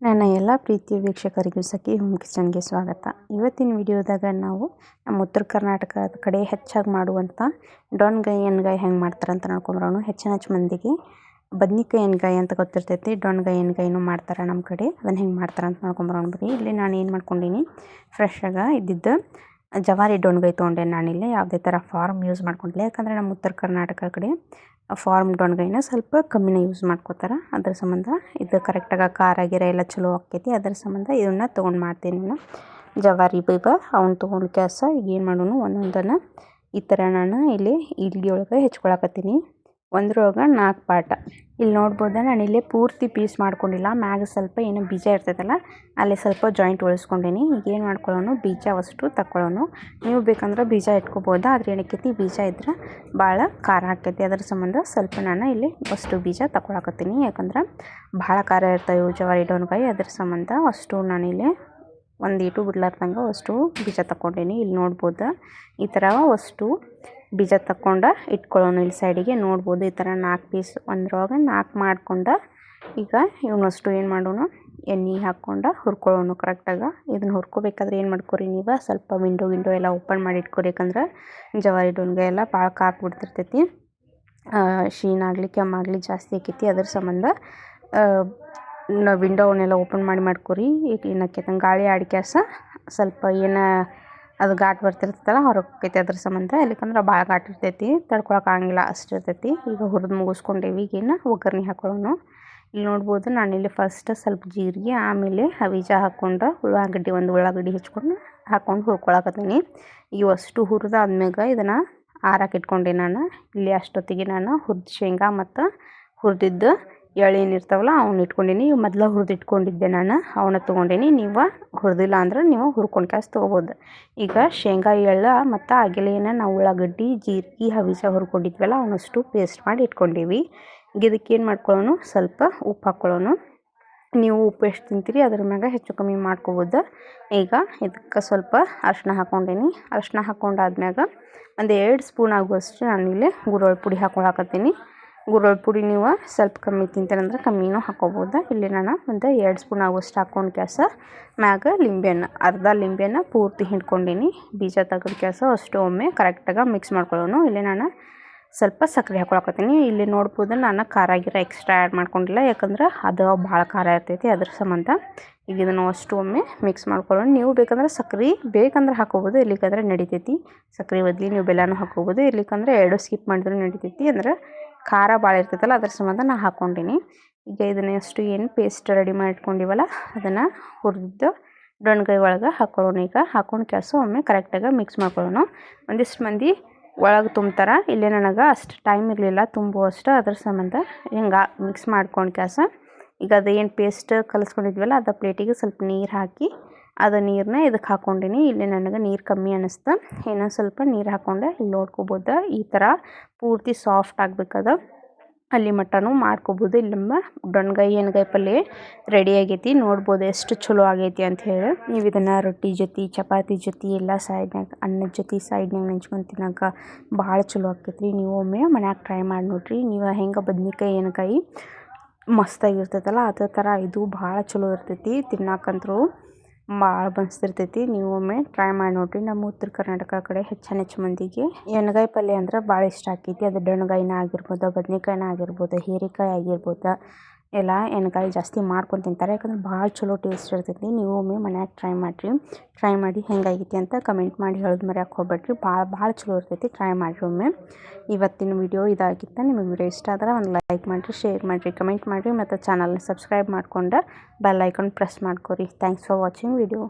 ನನ್ನ ಎಲ್ಲ ಪ್ರೀತಿಯ ವೀಕ್ಷಕರಿಗೂ ಸಖಿ ಹೋಮ್ ಕಿಚನ್ಗೆ ಸ್ವಾಗತ. ಇವತ್ತಿನ ವಿಡಿಯೋದಾಗ ನಾವು ನಮ್ಮ ಉತ್ತರ ಕರ್ನಾಟಕದ ಕಡೆ ಹೆಚ್ಚಾಗಿ ಮಾಡುವಂಥ ಡೊಣ್ಗಾಯಿ ಎಣ್ಗಾಯಿ ಹೆಂಗೆ ಮಾಡ್ತಾರೆ ಅಂತ ನೋಡ್ಕೊಂಬರೋಣ. ಹೆಚ್ಚಿನ ಮಂದಿಗೆ ಬದ್ನಿಕಾಯಿ ಎಣ್ಗಾಯಿ ಅಂತ ಗೊತ್ತಿರ್ತೈತಿ, ಡೊಣ್ಗಾಯಿ ಎಣ್ಗಾಯಿನೂ ಮಾಡ್ತಾರೆ ನಮ್ಮ ಕಡೆ. ಅದನ್ನು ಹೆಂಗೆ ಮಾಡ್ತಾರೆ ಅಂತ ನೋಡ್ಕೊಂಬರೋಣ ಬರೀ. ಇಲ್ಲಿ ನಾನು ಏನು ಮಾಡ್ಕೊಂಡೀನಿ, ಫ್ರೆಶ್ಶಾಗಿ ಇದ್ದಿದ್ದು ಜವಾರಿ ಡೊಣ್ಗಾಯಿ ತೊಗೊಂಡೆ. ನಾನಿಲ್ಲಿ ಯಾವುದೇ ಥರ ಫಾರ್ಮ್ ಯೂಸ್ ಮಾಡ್ಕೊಂಡಿಲ್ಲ, ಯಾಕಂದರೆ ನಮ್ಮ ಉತ್ತರ ಕರ್ನಾಟಕ ಕಡೆ ಫಾರ್ಮ್ ಡೊಣ್ಗಾಯಿನ ಸ್ವಲ್ಪ ಕಮ್ಮಿನೇ ಯೂಸ್ ಮಾಡ್ಕೋತಾರೆ. ಅದ್ರ ಸಂಬಂಧ ಇದು ಕರೆಕ್ಟಾಗಿ ಖಾರ ಗಿರ ಎಲ್ಲ ಚಲೋ ಆಕ್ಕೈತಿ. ಅದ್ರ ಸಂಬಂಧ ಇದನ್ನು ತೊಗೊಂಡು ಮಾಡ್ತೀನಿ ನಾನು. ಜವಾರಿ ಬೀಗ ಅವ್ನು ತೊಗೊಂಡು ಕ್ಯಾಸ ಈಗ ಏನು ಮಾಡೋಣ, ಒಂದೊಂದನ್ನು ಈ ಥರ ನಾನು ಇಲ್ಲಿ ಇಡ್ಲಿ ಒಳಗೆ ಹೆಚ್ಕೊಳಕತ್ತೀನಿ. ಒಂದ್ರೊಳಗೆ 4 ಪಾಟ. ಇಲ್ಲಿ ನೋಡ್ಬೋದು, ನಾನು ಇಲ್ಲೇ ಪೂರ್ತಿ ಪೀಸ್ ಮಾಡ್ಕೊಂಡಿಲ್ಲ. ಮ್ಯಾಗ ಸ್ವಲ್ಪ ಏನೋ ಬೀಜ ಇರ್ತೈತಲ್ಲ, ಅಲ್ಲಿ ಸ್ವಲ್ಪ ಜಾಯಿಂಟ್ ಉಳಿಸ್ಕೊಂಡೀನಿ. ಈಗ ಏನು ಮಾಡ್ಕೊಳ್ಳೋಣ, ಬೀಜ ಅಷ್ಟು ತಗೊಳ್ಳೋಣ. ನೀವು ಬೇಕಂದ್ರೆ ಬೀಜ ಇಟ್ಕೋಬೋದು, ಆದರೆ ಏನಕ್ಕೈತಿ ಬೀಜ ಇದ್ರೆ ಭಾಳ ಖಾರ ಆಕ್ಕೈತಿ. ಅದ್ರ ಸಂಬಂಧ ಸ್ವಲ್ಪ ನಾನು ಇಲ್ಲಿ ಅಷ್ಟು ಬೀಜ ತಗೊಳಕತ್ತೀನಿ, ಯಾಕಂದ್ರೆ ಭಾಳ ಖಾರ ಇರ್ತಾವೆ ಇವು ಜವಾರಿ ಡೊಣ್ಗಾಯಿ. ಅದ್ರ ಸಂಬಂಧ ಅಷ್ಟು ನಾನಿಲ್ಲಿ ಒಂದು ಈಟು ಬಿಡ್ಲಾರ್ದಂಗೆ ಅಷ್ಟು ಬೀಜ ತಗೊಂಡೀನಿ. ಇಲ್ಲಿ ನೋಡ್ಬೋದು ಈ ಥರ ಅಷ್ಟು ಬೀಜ ತಗೊಂಡು ಇಟ್ಕೊಳ್ಳೋಣ. ಇಲ್ಲಿ ಸೈಡಿಗೆ ನೋಡ್ಬೋದು ಈ ಥರ 4 ಪೀಸ್ ಒಂದ್ರೊಳಗೆ 4 ಮಾಡ್ಕೊಂಡು ಈಗ ಇವನಷ್ಟು ಏನು ಮಾಡೋಣ, ಎಣ್ಣೆ ಹಾಕ್ಕೊಂಡು ಹುರ್ಕೊಳ್ಳೋಣ ಕರೆಕ್ಟಾಗಿ. ಇದನ್ನು ಹುರ್ಕೋಬೇಕಾದ್ರೆ ಏನು ಮಾಡ್ಕೊರಿ, ನೀವು ಸ್ವಲ್ಪ ವಿಂಡೋ ಎಲ್ಲ ಓಪನ್ ಮಾಡಿ ಇಟ್ಕೊರಿ, ಯಾಕಂದ್ರೆ ಜವಾರಿ ಡೊಣ್ಗಾಯಿ ಎಲ್ಲ ಭಾಳ ಕಾಕ್ಬಿಡ್ತಿರ್ತೈತಿ. ಶೀನಾಗಲಿ ಕೆಮ್ಮಾಗಲಿ ಜಾಸ್ತಿ ಆಕೈತಿ. ಅದ್ರ ಸಂಬಂಧ ವಿಂಡೋವನ್ನೆಲ್ಲ ಓಪನ್ ಮಾಡ್ಕೊರಿ. ಈಗ ಏನಕ್ಕೈತೆ ಗಾಳಿ ಆಡ್ಕ್ಯಾಸ ಸ್ವಲ್ಪ ಏನು ಅದು ಘಾಟ್ ಬರ್ತಿರ್ತೈತಲ್ಲ ಹೊರಕ್ಕೈತಿ. ಅದ್ರ ಸಂಬಂಧ ಯಾಕಂದ್ರೆ ಭಾಳ ಘಾಟ್ ಇರ್ತೈತಿ, ತಡ್ಕೊಳಕ್ಕಾಗಂಗಿಲ್ಲ ಅಷ್ಟು ಇರ್ತೈತಿ. ಈಗ ಹುರಿದು ಮುಗಿಸ್ಕೊಂಡೇವಿ. ಈಗೇನು ಒಗ್ಗರಣೆ ಹಾಕೊಳ್ಳೋಣ. ಇಲ್ಲಿ ನೋಡ್ಬೋದು ನಾನಿಲ್ಲಿ ಫಸ್ಟ್ ಸ್ವಲ್ಪ ಜೀರಿಗೆ, ಆಮೇಲೆ ಬೀಜ ಹಾಕ್ಕೊಂಡು ಉಳ್ಳಾಗಡ್ಡಿ ಉಳ್ಳಾಗಡ್ಡಿ ಹೆಚ್ಕೊಂಡು ಹಾಕ್ಕೊಂಡು ಹುರ್ಕೊಳಕತ್ತೀನಿ. ಇವು ಅಷ್ಟು ಹುರಿದಾದ್ಮ್ಯಾಗ ಇದನ್ನು ಆರಕ್ಕೆ ಇಟ್ಕೊಂಡೆ ನಾನು. ಇಲ್ಲಿ ಅಷ್ಟೊತ್ತಿಗೆ ನಾನು ಹುರಿದ ಶೇಂಗಾ ಮತ್ತು ಹುರಿದಿದ್ದು ಎಳ್ಳೇನಿರ್ತಾವಲ್ಲ ಅವ್ನು ಇಟ್ಕೊಂಡೀನಿ. ಇವು ಮೊದಲು ಹುರಿದು ಇಟ್ಕೊಂಡಿದ್ದೆ ನಾನು, ಅವನ್ನ ತೊಗೊಂಡೀನಿ. ನೀವು ಹುರಿದಿಲ್ಲ ಅಂದ್ರೆ ನೀವು ಹುರ್ಕೊಂಡು ಕ್ಯಾಸ್ ತೊಗೋಬೋದು. ಈಗ ಶೇಂಗಾ ಎಳ್ಳು ಮತ್ತು ಆಗಲೇನ ನಾವು ಉಳ್ಳಾಗಡ್ಡಿ ಜೀರಿಗೆ ಬೀಜ ಹುರ್ಕೊಂಡಿದ್ವಲ್ಲ ಅವನಷ್ಟು ಪೇಸ್ಟ್ ಮಾಡಿ ಇಟ್ಕೊಂಡೀವಿ. ಈಗ ಇದಕ್ಕೆ ಏನು ಮಾಡ್ಕೊಳ್ಳೋಣ, ಸ್ವಲ್ಪ ಉಪ್ಪು ಹಾಕ್ಕೊಳ್ಳೋಣ. ನೀವು ಉಪ್ಪು ಎಷ್ಟು ತಿಂತೀರಿ ಅದ್ರ ಮ್ಯಾಗ ಹೆಚ್ಚು ಕಮ್ಮಿ ಮಾಡ್ಕೋಬೋದು. ಈಗ ಇದಕ್ಕೆ ಸ್ವಲ್ಪ ಅರಿಶಿನ ಹಾಕ್ಕೊಂಡೀನಿ. ಅರಿಶಿನ ಹಾಕ್ಕೊಂಡಾದ್ಮ್ಯಾಗ ಒಂದು 2 ಸ್ಪೂನ್ ಆಗುವಷ್ಟು ನಾನಿಲ್ಲಿ ಗುರೋಳ್ಳು ಪುಡಿ ಹಾಕ್ಕೊಳಕತ್ತೀನಿ. ಗುರೋಳ್ಳು ಪುಡಿ ನೀವು ಸ್ವಲ್ಪ ಕಮ್ಮಿ ತಿಂತೀರಂದ್ರೆ ಕಮ್ಮಿನೂ ಹಾಕ್ಕೋಬೋದು. ಇಲ್ಲಿ ನಾನು ಒಂದು 2 ಸ್ಪೂನ್ ಆಗುವಷ್ಟು ಹಾಕ್ಕೊಂಡು ಕ್ಯಾಸ ಮ್ಯಾಗ ಲಿಂಬೆಹಣ್ಣು ಅರ್ಧ ಲಿಂಬೆಹಣ್ಣು ಪೂರ್ತಿ ಹಿಂಡ್ಕೊಂಡೀನಿ. ಬೀಜ ತೆಗೆದು ಕ್ಯಾಸ ಅಷ್ಟು ಒಮ್ಮೆ ಕರೆಕ್ಟಾಗಿ ಮಿಕ್ಸ್ ಮಾಡ್ಕೊಳ್ಳೋಣ. ಇಲ್ಲಿ ನಾನು ಸ್ವಲ್ಪ ಸಕ್ಕರೆ ಹಾಕ್ಕೊಳಕತ್ತೀನಿ. ಇಲ್ಲಿ ನೋಡ್ಬೋದು ನಾನು ಖಾರ ಗಿರ ಎಕ್ಸ್ಟ್ರಾ ಆ್ಯಡ್ ಮಾಡ್ಕೊಂಡಿಲ್ಲ, ಯಾಕಂದ್ರೆ ಅದು ಭಾಳ ಖಾರ ಇರ್ತೈತಿ. ಅದ್ರ ಸಂಬಂಧ ಈಗ ಇದನ್ನು ಅಷ್ಟು ಒಮ್ಮೆ ಮಿಕ್ಸ್ ಮಾಡ್ಕೊಳ್ಳೋಣ. ನೀವು ಬೇಕಂದ್ರೆ ಸಕ್ಕರೆ ಬೇಕಂದ್ರೆ ಹಾಕ್ಕೋಬೋದು, ಇರ್ಲಿಕ್ಕಂದ್ರೆ ನಡಿತೈತಿ. ಸಕ್ಕರೆ ಬದಲಿ ನೀವು ಬೆಲ್ಲನೂ ಹಾಕ್ಕೋಬೋದು, ಇರ್ಲಿಕ್ಕಂದ್ರೆ 2 ಸ್ಕಿಪ್ ಮಾಡಿದ್ರೂ ನಡಿತೈತಿ. ಅಂದ್ರೆ ಖಾರ ಭಾಳ ಇರ್ತೈತಲ್ಲ ಅದ್ರ ಸಂಬಂಧ ನಾನು ಹಾಕ್ಕೊಂಡೀನಿ. ಈಗ ಇದನ್ನ ಅಷ್ಟು ಏನು ಪೇಸ್ಟ್ ರೆಡಿ ಮಾಡಿ ಇಟ್ಕೊಂಡಿವಲ್ಲ ಅದನ್ನು ಹುರಿದಿದ್ದು ಡೊಣ್ಗಾಯಿ ಒಳಗೆ ಹಾಕ್ಕೊಳ್ಳೋಣ. ಈಗ ಹಾಕ್ಕೊಂಡು ಕ್ಯಾಸು ಒಮ್ಮೆ ಕರೆಕ್ಟಾಗಿ ಮಿಕ್ಸ್ ಮಾಡ್ಕೊಳ್ಳೋಣ. ಒಂದಿಷ್ಟು ಮಂದಿ ಒಳಗೆ ತುಂಬ್ತಾರೆ, ಇಲ್ಲೇ ನನಗೆ ಅಷ್ಟು ಟೈಮ್ ಇರಲಿಲ್ಲ ತುಂಬುವಷ್ಟು. ಅದ್ರ ಸಂಬಂಧ ಹಿಂಗೆ ಮಿಕ್ಸ್ ಮಾಡ್ಕೊಂಡು ಕ್ಯಾಸ ಈಗ ಅದು ಏನು ಪೇಸ್ಟ್ ಕಲಿಸ್ಕೊಂಡಿದ್ವಲ್ಲ ಅದು ಪ್ಲೇಟಿಗೆ ಸ್ವಲ್ಪ ನೀರು ಹಾಕಿ ಅದು ನೀರನ್ನ ಇದಕ್ಕೆ ಹಾಕ್ಕೊಂಡೀನಿ. ಇಲ್ಲಿ ನನಗೆ ನೀರು ಕಮ್ಮಿ ಅನ್ನಿಸ್ತು, ಇನ್ನೊಂದು ಸ್ವಲ್ಪ ನೀರು ಹಾಕ್ಕೊಂಡೆ. ಇಲ್ಲಿ ನೋಡ್ಕೋಬೋದು ಈ ಥರ ಪೂರ್ತಿ ಸಾಫ್ಟ್ ಆಗಬೇಕದ ಅಲ್ಲಿ ಮಟನೂ ಮಾಡ್ಕೋಬೋದು. ಇಲ್ಲಿ ನಮ್ಮ ಡೊಣ್ಗಾಯಿ ಎಣ್ಗಾಯಿ ಪಲ್ಯ ರೆಡಿ ಆಗೈತಿ. ನೋಡ್ಬೋದು ಎಷ್ಟು ಚಲೋ ಆಗೈತಿ ಅಂತ ಹೇಳಿ. ನೀವು ಇದನ್ನು ರೊಟ್ಟಿ ಜೊತೆ ಚಪಾತಿ ಜೊತೆ ಎಲ್ಲ ಸೈಡ್ನಾಗ ಅನ್ನದ ಜೊತೆ ಸೈಡ್ನಾಗ ನೆಂಚ್ಕೊಂಡು ತಿನ್ನೋಕೆ ಭಾಳ ಚಲೋ ಆಕೈತ್ರಿ. ನೀವು ಒಮ್ಮೆ ಮನ್ಯಾಗ ಟ್ರೈ ಮಾಡಿ ನೋಡಿರಿ. ನೀವು ಹೆಂಗೆ ಬದ್ನಿಕಾಯಿ ಎಣ್ಗಾಯಿ ಮಸ್ತಾಗಿರ್ತೈತಲ್ಲ ಅದೇ ಥರ ಇದು ಭಾಳ ಚಲೋ ಇರ್ತೈತಿ. ತಿನ್ನಕ್ಕಂತರೂ ಭಾಳ ಬನ್ಸ್ತಿರ್ತೈತಿ. ನೀವು ಒಮ್ಮೆ ಟ್ರೈ ಮಾಡಿ ನೋಡಿರಿ. ನಮ್ಮ ಉತ್ತರ ಕರ್ನಾಟಕ ಕಡೆ ಹೆಚ್ಚು ಮಂದಿಗೆ ಎಣ್ಗಾಯಿ ಪಲ್ಯ ಅಂದ್ರೆ ಭಾಳ ಇಷ್ಟ ಆಕೈತಿ. ಅದು ಡೊಣ್ಗಾಯಿನ ಆಗಿರ್ಬೋದು, ಬದ್ನಿಕಾಯಿನ ಆಗಿರ್ಬೋದು, ಹೀರೆಕಾಯಿ ಆಗಿರ್ಬೋದು, ಎಲ್ಲ ಎಣ್ಗಾಯಿ ಜಾಸ್ತಿ ಮಾಡ್ಕೊಂಡು ತಿಂತಾರೆ, ಯಾಕಂದ್ರೆ ಭಾಳ ಚಲೋ ಟೇಸ್ಟ್ ಇರ್ತೈತಿ. ನೀವು ಒಮ್ಮೆ ಮನ್ಯಾಗ ಟ್ರೈ ಮಾಡಿ ಹೆಂಗಾಗೈತಿ ಅಂತ ಕಮೆಂಟ್ ಮಾಡಿ ಹೇಳೋದು ಮರ್ಯಾಕೆ ಹೋಗ್ಬೇಡ್ರಿ. ಭಾಳ ಚಲೋ ಇರ್ತೈತಿ. ಟ್ರೈ ಮಾಡಿರಿ ಒಮ್ಮೆ. ಇವತ್ತಿನ ವಿಡಿಯೋ ಇದಾಗಿತ್ತು. ನಿಮಗೆ ವಿಡಿಯೋ ಇಷ್ಟ ಆದ್ರೆ ಒಂದು ಲೈಕ್ ಮಾಡಿರಿ, ಶೇರ್ ಮಾಡಿರಿ, ಕಮೆಂಟ್ ಮಾಡಿರಿ, ಮತ್ತು ಚಾನಲ್ನ ಸಬ್ಸ್ಕ್ರೈಬ್ ಮಾಡ್ಕೊಂಡು ಬೆಲ್ ಐಕಾನ್ ಪ್ರೆಸ್ ಮಾಡ್ಕೊರಿ. Thanks for watching video.